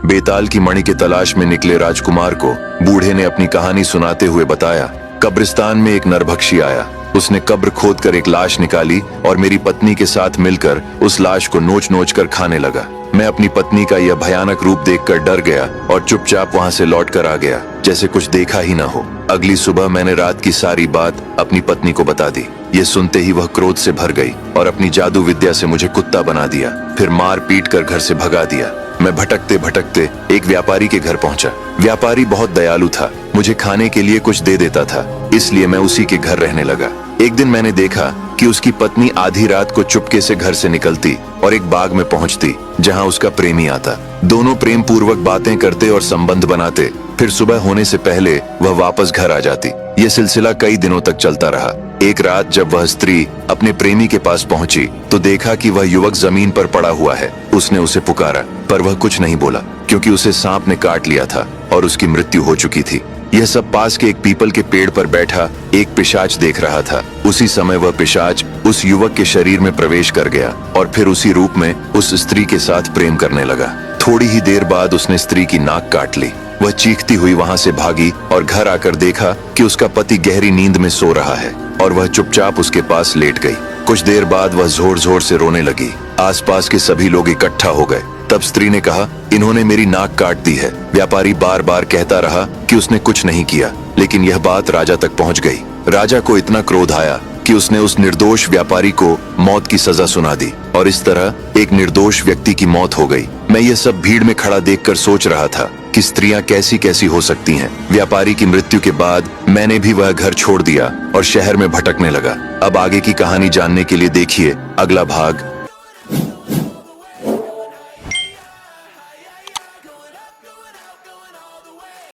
बेताल की मणि की तलाश में निकले राजकुमार को बूढ़े ने अपनी कहानी सुनाते हुए बताया, कब्रिस्तान में एक नरभक्षी आया। उसने कब्र खोदकर एक लाश निकाली और मेरी पत्नी के साथ मिलकर उस लाश को नोच नोच कर खाने लगा। मैं अपनी पत्नी का यह भयानक रूप देखकर डर गया और चुपचाप वहां से लौट कर आ गया, जैसे कुछ देखा ही ना हो। अगली सुबह मैंने रात की सारी बात अपनी पत्नी को बता दी। ये सुनते ही वह क्रोध से भर गई और अपनी जादू विद्या से मुझे कुत्ता बना दिया, फिर मार पीट कर घर से भगा दिया। मैं भटकते भटकते एक व्यापारी के घर पहुंचा। व्यापारी बहुत दयालु था, मुझे खाने के लिए कुछ दे देता था, इसलिए मैं उसी के घर रहने लगा। एक दिन मैंने देखा कि उसकी पत्नी आधी रात को चुपके से घर से निकलती और एक बाग में पहुंचती जहां उसका प्रेमी आता। दोनों प्रेम पूर्वक बातें करते और संबंध बनाते, फिर सुबह होने से पहले वह वापस घर आ जाती। यह सिलसिला कई दिनों तक चलता रहा। एक रात जब वह स्त्री अपने प्रेमी के पास पहुंची तो देखा कि वह युवक जमीन पर पड़ा हुआ है। उसने उसे पुकारा पर वह कुछ नहीं बोला, क्योंकि उसे सांप ने काट लिया था और उसकी मृत्यु हो चुकी थी। यह सब पास के एक पीपल के पेड़ पर बैठा एक पिशाच देख रहा था। उसी समय वह पिशाच उस युवक के शरीर में प्रवेश कर गया और फिर उसी रूप में उस स्त्री के साथ प्रेम करने लगा। थोड़ी ही देर बाद उसने स्त्री की नाक काट ली। वह चीखती हुई वहां से भागी और घर आकर देखा कि उसका पति गहरी नींद में सो रहा है और वह चुपचाप उसके पास लेट गई। कुछ देर बाद वह जोर जोर से रोने लगी। आसपास के सभी लोग इकट्ठा हो गए। तब स्त्री ने कहा, इन्होंने मेरी नाक काट दी है। व्यापारी बार बार कहता रहा कि उसने कुछ नहीं किया, लेकिन यह बात राजा तक पहुंच गई। राजा को इतना क्रोध आया कि उसने उस निर्दोष व्यापारी को मौत की सजा सुना दी और इस तरह एक निर्दोष व्यक्ति की मौत हो गई। मैं ये सब भीड़ में खड़ा देखकर सोच रहा था कि स्त्रियां कैसी कैसी हो सकती हैं। व्यापारी की मृत्यु के बाद मैंने भी वह घर छोड़ दिया और शहर में भटकने लगा। अब आगे की कहानी जानने के लिए देखिए अगला भाग।